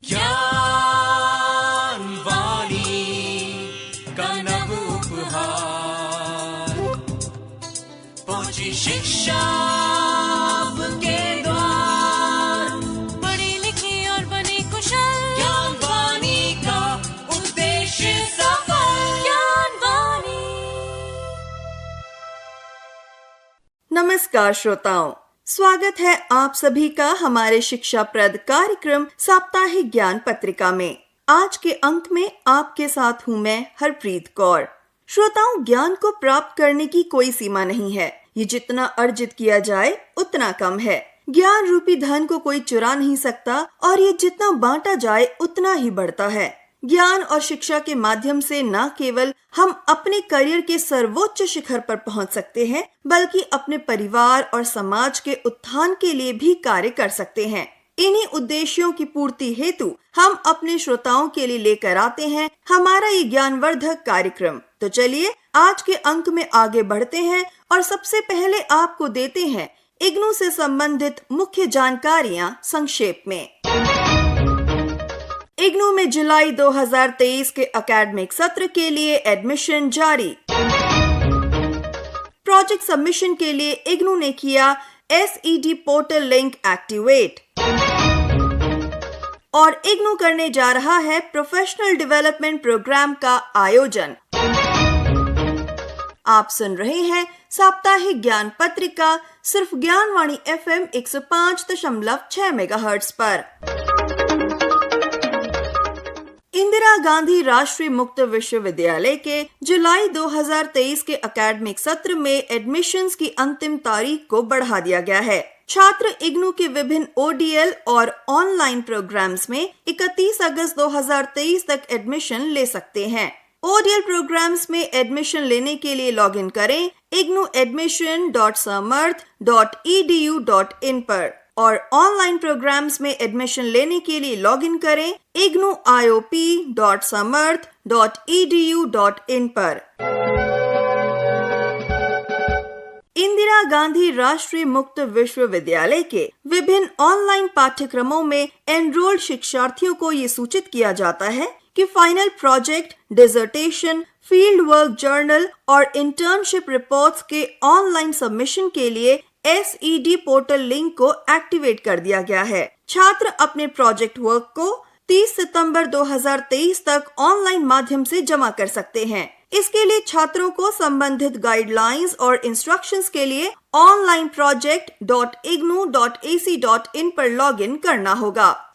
ज्ञान वाणी का नव उपहार, पहुंची शिक्षा के द्वार, पढ़ी लिखी और बनी कुशल, ज्ञान वाणी का उद्देश्य सफल। ज्ञान वाणी। नमस्कार श्रोताओं, स्वागत है आप सभी का हमारे शिक्षाप्रद कार्यक्रम साप्ताहिक ज्ञान पत्रिका में। आज के अंक में आपके साथ हूँ मैं हरप्रीत कौर। श्रोताओं, ज्ञान को प्राप्त करने की कोई सीमा नहीं है। ये जितना अर्जित किया जाए उतना कम है। ज्ञान रूपी धन को कोई चुरा नहीं सकता और ये जितना बांटा जाए उतना ही बढ़ता है। ज्ञान और शिक्षा के माध्यम से न केवल हम अपने करियर के सर्वोच्च शिखर पर पहुंच सकते हैं, बल्कि अपने परिवार और समाज के उत्थान के लिए भी कार्य कर सकते हैं। इन्हीं उद्देश्यों की पूर्ति हेतु हम अपने श्रोताओं के लिए लेकर आते हैं हमारा ये ज्ञानवर्धक कार्यक्रम। तो चलिए आज के अंक में आगे बढ़ते हैं और सबसे पहले आपको देते हैं इग्नू से संबंधित मुख्य जानकारियां संक्षेप में। इग्नू में जुलाई 2023 के एकेडमिक सत्र के लिए एडमिशन जारी। प्रोजेक्ट सबमिशन के लिए इग्नू ने किया SED पोर्टल लिंक एक्टिवेट और इग्नू करने जा रहा है प्रोफेशनल डेवलपमेंट प्रोग्राम का आयोजन। आप सुन रहे हैं साप्ताहिक ज्ञान पत्रिका सिर्फ ज्ञानवाणी FM 105.6 मेगाहर्ट्ज पर। इंदिरा गांधी राष्ट्रीय मुक्त विश्वविद्यालय के जुलाई 2023 के एकेडमिक सत्र में एडमिशन्स की अंतिम तारीख को बढ़ा दिया गया है। छात्र इग्नू के विभिन्न ODL और ऑनलाइन प्रोग्राम्स में 31 अगस्त 2023 तक एडमिशन ले सकते हैं। ODL प्रोग्राम्स में एडमिशन लेने के लिए लॉगिन करें ignuadmission.samarth.edu.in पर और ऑनलाइन प्रोग्राम्स में एडमिशन लेने के लिए लॉगिन करें ignuiop.samarth.edu.in पर। इंदिरा गांधी राष्ट्रीय मुक्त विश्वविद्यालय के विभिन्न ऑनलाइन पाठ्यक्रमों में एनरोल्ड शिक्षार्थियों को ये सूचित किया जाता है कि final project, dissertation, field work journal और इंटर्नशिप रिपोर्ट्स के ऑनलाइन सबमिशन के लिए SED पोर्टल लिंक को एक्टिवेट कर दिया गया है। छात्र अपने प्रोजेक्ट वर्क को 30 सितंबर 2023 तक ऑनलाइन माध्यम से जमा कर सकते हैं। इसके लिए छात्रों को संबंधित गाइडलाइंस और इंस्ट्रक्शंस के लिए onlineproject.ignu.ac.in पर लॉगिन करना होगा।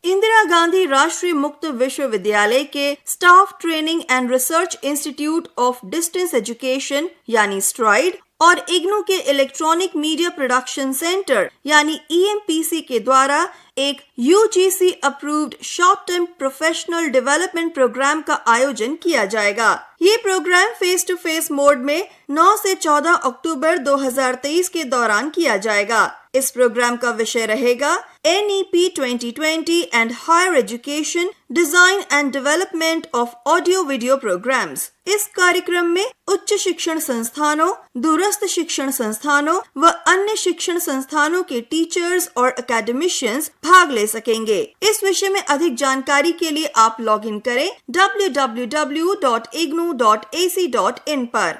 इंदिरा गांधी राष्ट्रीय मुक्त विश्वविद्यालय के staff training and research institute of distance education यानी स्ट्राइड और इग्नू के इलेक्ट्रॉनिक मीडिया प्रोडक्शन सेंटर यानी EMPC के द्वारा एक UGC approved short term professional development programme का आयोजन किया जाएगा। ये programme face to face mode में 9 से 14 अक्टूबर 2023 के दौरान किया जाएगा। इस प्रोग्राम का विषय रहेगा NEP 2020 and higher education design and development of audio video programmes. इस कार्यक्रम में उच्च शिक्षण संस्थानों, दूरस्थ शिक्षण संस्थानों व अन्य शिक्षण संस्थानों के टीचर्स और एकेडमिशियंस भाग ले सकेंगे। इस विषय में अधिक जानकारी के लिए आप लॉगिन करें www.ignu.ac.in पर।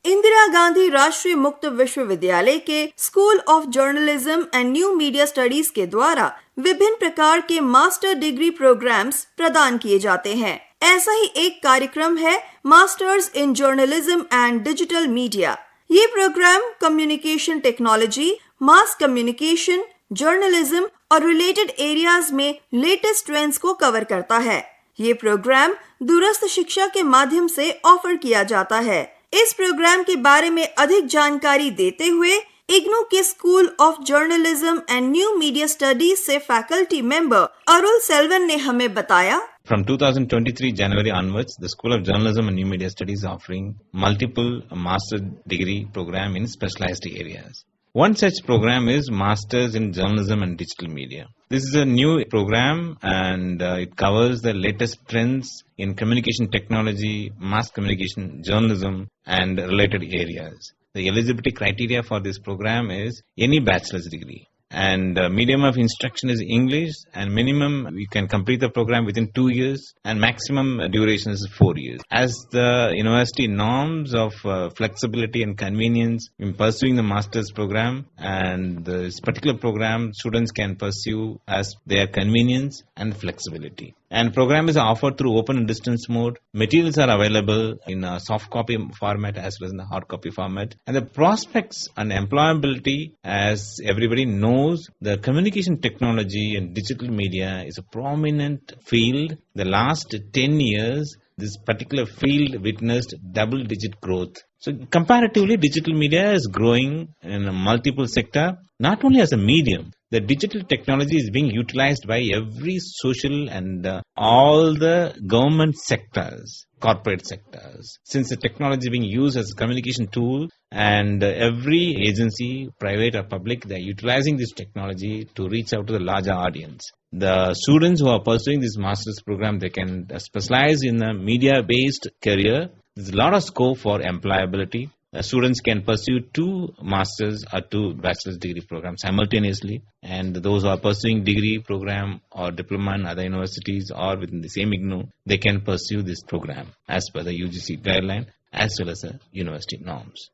इंदिरा गांधी राष्ट्रीय मुक्त विश्वविद्यालय के school of journalism and new media studies के द्वारा विभिन्न प्रकार के मास्टर डिग्री प्रोग्राम्स प्रदान किए जाते हैं। ऐसा ही एक कार्यक्रम है masters in journalism and digital media. ये program communication technology, mass communication, journalism और रिलेटेड एरियाज में लेटेस्ट ट्रेंड्स को कवर करता है। ये प्रोग्राम दूरस्थ शिक्षा के माध्यम से ऑफर किया जाता है। इस प्रोग्राम के बारे में अधिक जानकारी देते हुए इग्नू के school of journalism and new media studies से फैकल्टी मेंबर अरुल सेल्वन ने हमें बताया, From 2023 January onwards, the School of Journalism and New Media Studies is offering multiple master degree program in specialized areas. One such program is Masters in Journalism and Digital Media. This is a new program and it covers the latest trends in communication technology, mass communication, journalism and related areas. The eligibility criteria for this program is any bachelor's degree. And medium of instruction is English, and minimum you can complete the program within 2 years, and maximum duration is 4 years. As the university norms of flexibility and convenience in pursuing the master's program, and this particular program students can pursue as their convenience and flexibility. And program is offered through open and distance mode. Materials are available in a soft copy format as well as in the hard copy format. And the prospects and employability, as everybody knows, the communication technology and digital media is a prominent field. The last 10 years, this particular field witnessed double-digit growth. So comparatively, digital media is growing in a multiple sector, not only as a medium. The digital technology is being utilized by every social and all the government sectors, corporate sectors. Since the technology is being used as a communication tool, and every agency, private or public, they are utilizing this technology to reach out to the larger audience. The students who are pursuing this master's program, they can specialize in a media-based career. There's a lot of scope for employability. Students can pursue 2 master's or 2 bachelor's degree programs simultaneously, and those who are pursuing degree program or diploma in other universities or within the same IGNOU, they can pursue this program as per the UGC guideline as well as the university norms.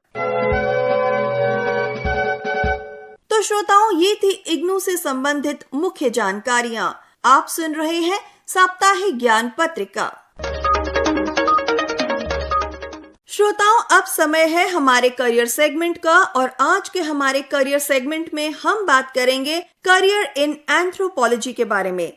तो श्रोताओं, ये थी इग्नू से संबंधित मुख्य जानकारियां। आप सुन रहे हैं साप्ताहिक ज्ञान पत्रिका। श्रोताओं, अब समय है हमारे करियर सेगमेंट का, और आज के हमारे करियर सेगमेंट में हम बात करेंगे करियर इन एंथ्रोपोलॉजी के बारे में।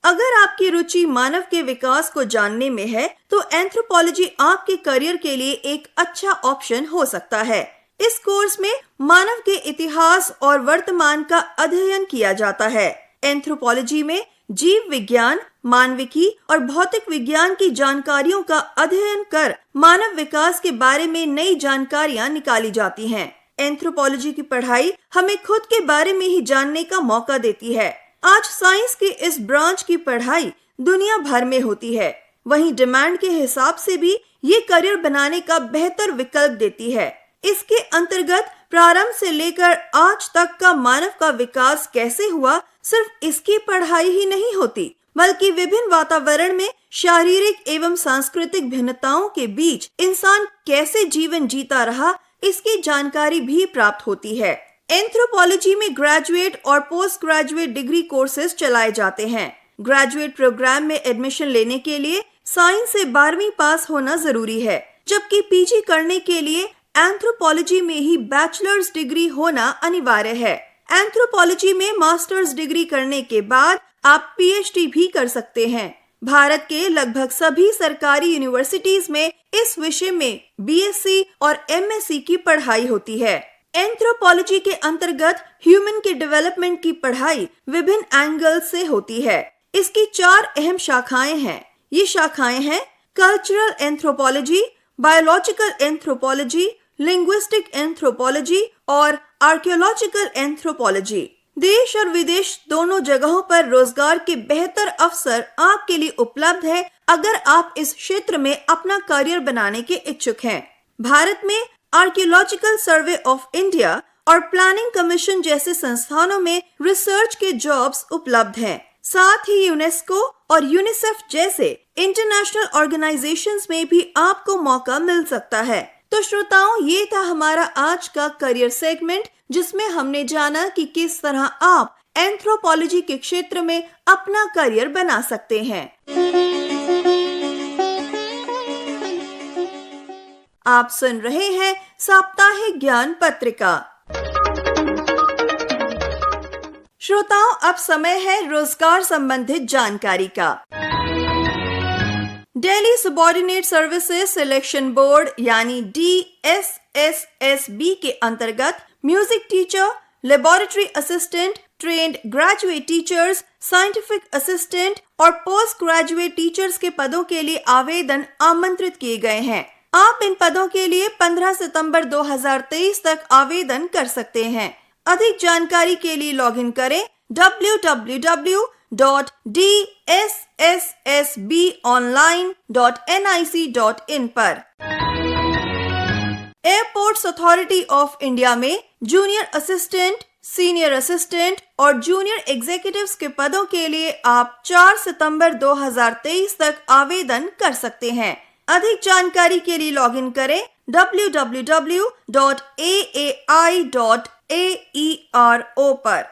अगर आपकी रुचि मानव के विकास को जानने में है, तो एंथ्रोपोलॉजी आपके करियर के लिए एक अच्छा ऑप्शन हो सकता है। इस कोर्स में मानव के इतिहास और वर्तमान का अध्ययन किया जाता है। एंथ्रोपोलॉजी में जीव विज्ञान, मानविकी और भौतिक विज्ञान की जानकारियों का अध्ययन कर मानव विकास के बारे में नई जानकारियां निकाली जाती हैं। एंथ्रोपोलॉजी की पढ़ाई हमें खुद के बारे में ही जानने का मौका देती है। आज साइंस की इस ब्रांच की पढ़ाई दुनिया भर में होती है, वहीं डिमांड के हिसाब से भी ये करियर बनाने का बेहतर विकल्प देती है। इसके अंतर्गत प्रारंभ से लेकर आज तक का मानव का विकास कैसे हुआ, सिर्फ इसकी पढ़ाई ही नहीं होती, बल्कि विभिन्न वातावरण में शारीरिक एवं सांस्कृतिक भिन्नताओं के बीच इंसान कैसे जीवन जीता रहा, इसकी जानकारी भी प्राप्त होती है। एंथ्रोपोलॉजी में ग्रेजुएट और पोस्ट ग्रेजुएट डिग्री कोर्सेज चलाए जाते हैं। ग्रेजुएट प्रोग्राम में एडमिशन लेने के लिए साइंस से 12वीं पास होना जरूरी है, जबकि पीजी करने के लिए एंथ्रोपोलॉजी में ही बैचलर्स डिग्री होना अनिवार्य है। एंथ्रोपोलॉजी में मास्टर्स डिग्री करने के बाद आप पीएचडी भी कर सकते हैं। भारत के लगभग सभी सरकारी यूनिवर्सिटीज में इस विषय में बीएससी और एमएससी की पढ़ाई होती है। एंथ्रोपोलॉजी के अंतर्गत ह्यूमन के डेवलपमेंट की पढ़ाई विभिन्न एंगल से होती है। इसकी 4 अहम शाखाएं हैं। ये शाखाएं हैं cultural anthropology, biological anthropology, linguistic anthropology और आर्कियोलॉजिकल एंथ्रोपोलॉजी। देश और विदेश दोनों जगहों पर रोजगार के बेहतर अवसर आपके लिए उपलब्ध है अगर आप इस क्षेत्र में अपना करियर बनाने के इच्छुक हैं। भारत में आर्कियोलॉजिकल सर्वे ऑफ इंडिया और प्लानिंग कमीशन जैसे संस्थानों में रिसर्च के जॉब्स उपलब्ध हैं। साथ ही यूनेस्को और यूनिसेफ जैसे इंटरनेशनल ऑर्गेनाइजेशंस में भी आपको मौका मिल सकता है। तो श्रोताओं, ये था हमारा आज का करियर सेगमेंट, जिसमें हमने जाना कि किस तरह आप एंथ्रोपोलॉजी के क्षेत्र में अपना करियर बना सकते हैं। आप सुन रहे हैं साप्ताहिक ज्ञान पत्रिका। श्रोताओं, अब समय है रोजगार संबंधित जानकारी का। Delhi subordinate services selection board यानी DSSSB के अंतर्गत music teacher, laboratory assistant, trained graduate teachers, scientific assistant और पोस्ट ग्रेजुएट टीचर्स के पदों के लिए आवेदन आमंत्रित किए गए हैं। आप इन पदों के लिए 15 सितंबर 2023 तक आवेदन कर सकते हैं। अधिक जानकारी के लिए लॉगिन करें www.dssb.in www.dsssbonline.nic.in पर। एयरपोर्ट्स अथॉरिटी ऑफ इंडिया में जूनियर असिस्टेंट, सीनियर असिस्टेंट और जूनियर एग्जीक्यूटिव्स के पदों के लिए आप 4 सितंबर 2023 तक आवेदन कर सकते हैं। अधिक जानकारी के लिए लॉगिन करें www.aai.aero पर।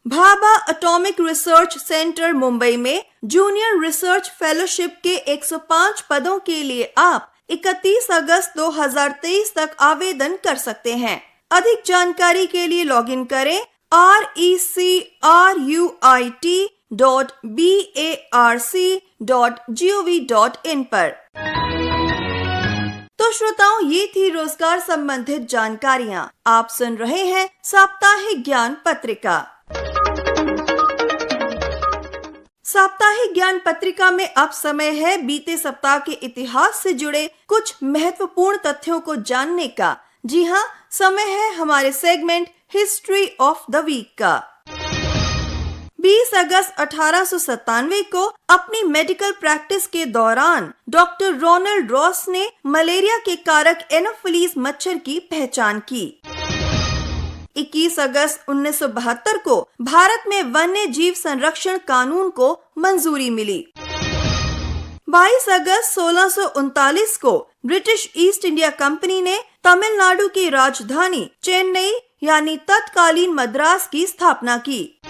Bhabha atomic research centre Mumbai में जूनियर रिसर्च फेलोशिप के 105 पदों के लिए आप 31 अगस्त 2023 तक आवेदन कर सकते हैं। अधिक जानकारी के लिए लॉगिन करें recruit.barc.gov.in पर। तो श्रोताओं, ये थी रोजगार संबंधित जानकारियां। आप सुन रहे हैं साप्ताहिक ज्ञान पत्रिका। साप्ताहिक ज्ञान पत्रिका में अब समय है बीते सप्ताह के इतिहास से जुड़े कुछ महत्वपूर्ण तथ्यों को जानने का। जी हाँ, समय है हमारे segment history of the week का। 20 अगस्त 1897 को अपनी मेडिकल प्रैक्टिस के दौरान डॉक्टर रोनाल्ड रॉस ने मलेरिया के कारक एनोफिलीज मच्छर की पहचान की। 21 अगस्त 1972 को भारत में वन्य जीव संरक्षण कानून को मंजूरी मिली। 22 अगस्त 1639 को ब्रिटिश ईस्ट इंडिया कंपनी ने तमिलनाडु की राजधानी चेन्नई यानी तत्कालीन मद्रास की स्थापना की।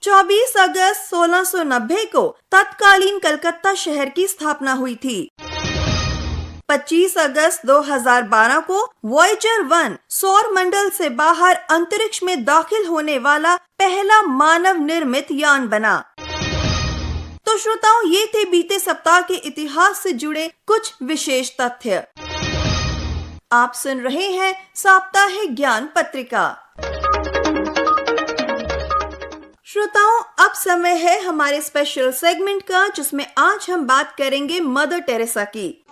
24 अगस्त 1690 को तत्कालीन कलकत्ता शहर की स्थापना हुई थी। 25 अगस्त 2012 को वॉयेजर 1 सौर मंडल से बाहर अंतरिक्ष में दाखिल होने वाला पहला मानव निर्मित यान बना। तो श्रोताओं, ये थे बीते सप्ताह के इतिहास से जुड़े कुछ विशेष तथ्य। आप सुन रहे हैं साप्ताहिक ज्ञान पत्रिका। श्रोताओं, अब समय है हमारे स्पेशल सेगमेंट का, जिसमें आज हम बात करेंगे मदर टेरेसा की।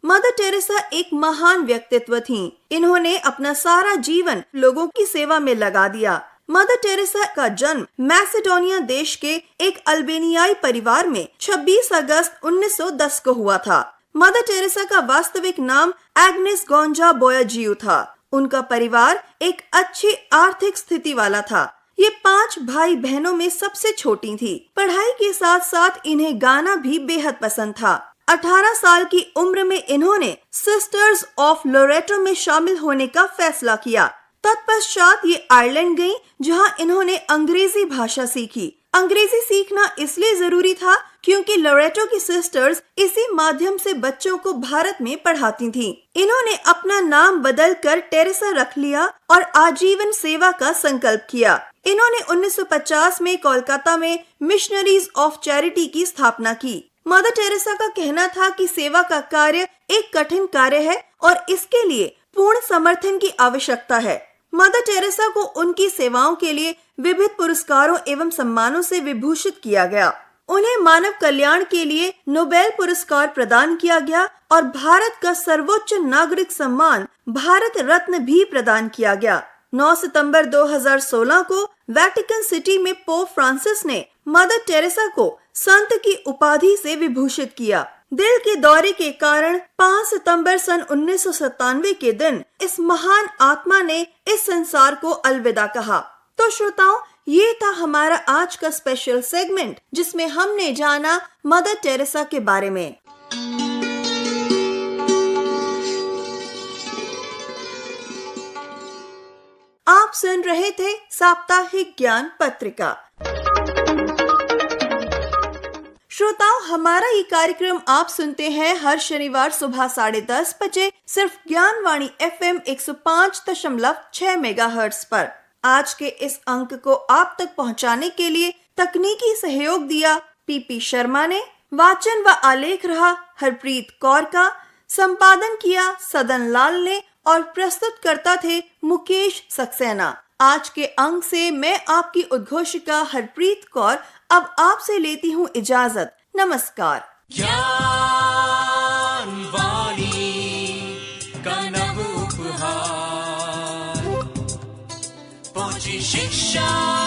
मदर टेरेसा एक महान व्यक्तित्व थीं। इन्होंने अपना सारा जीवन लोगों की सेवा में लगा दिया। मदर टेरेसा का जन्म मैसेडोनिया देश के एक अल्बेनियाई परिवार में 26 अगस्त 1910 को हुआ था। मदर टेरेसा का वास्तविक नाम एग्नेस गोंजा बोयाजियो था। उनका परिवार एक अच्छी आर्थिक स्थिति वाला था। ये 5 भाई बहनों में सबसे छोटी थी। पढ़ाई के साथ साथ इन्हें गाना भी बेहद पसंद था। 18 साल की उम्र में इन्होंने सिस्टर्स ऑफ लोरेटो में शामिल होने का फैसला किया। तत्पश्चात ये आयरलैंड गईं, जहां इन्होंने अंग्रेजी भाषा सीखी। अंग्रेजी सीखना इसलिए जरूरी था क्योंकि लोरेटो की सिस्टर्स इसी माध्यम से बच्चों को भारत में पढ़ाती थीं। इन्होंने अपना नाम बदलकर टेरेसा रख लिया और आजीवन सेवा का संकल्प किया। इन्होंने 1950 में कोलकाता में मिशनरीज ऑफ चैरिटी की स्थापना की। मदर टेरेसा का कहना था कि सेवा का कार्य एक कठिन कार्य है और इसके लिए पूर्ण समर्थन की आवश्यकता है। मदर टेरेसा को उनकी सेवाओं के लिए विविध पुरस्कारों एवं सम्मानों से विभूषित किया गया। उन्हें मानव कल्याण के लिए नोबेल पुरस्कार प्रदान किया गया और भारत का सर्वोच्च नागरिक सम्मान भारत रत्न भी प्रदान किया गया। 9 सितंबर 2016 को वेटिकन सिटी में पोप फ्रांसिस ने मदर टेरेसा को संत की उपाधि से विभूषित किया। दिल के दौरे के कारण 5 सितंबर सन 1997 के दिन इस महान आत्मा ने इस संसार को अलविदा कहा। तो श्रोताओं, ये था हमारा आज का स्पेशल सेगमेंट, जिसमें हमने जाना मदर टेरेसा के बारे में। आप सुन रहे थे साप्ताहिक ज्ञान पत्रिका। श्रोताओं, हमारा ये कार्यक्रम आप सुनते हैं हर शनिवार सुबह 10:30 बजे सिर्फ ज्ञानवाणी FM 105.6 मेगाहर्ट्ज पर। आज के इस अंक को आप तक पहुंचाने के लिए तकनीकी सहयोग दिया पीपी शर्मा ने। वाचन व आलेख रहा हरप्रीत कौर का। संपादन किया सदन लाल ने और प्रस्तुत करता थे मुकेश सक्सेना। आज के अंक से मैं आपकी उद्घोषिका हरप्रीत कौर अब आपसे लेती हूँ इजाजत। नमस्कार। ज्ञान वाणी का शिक्षा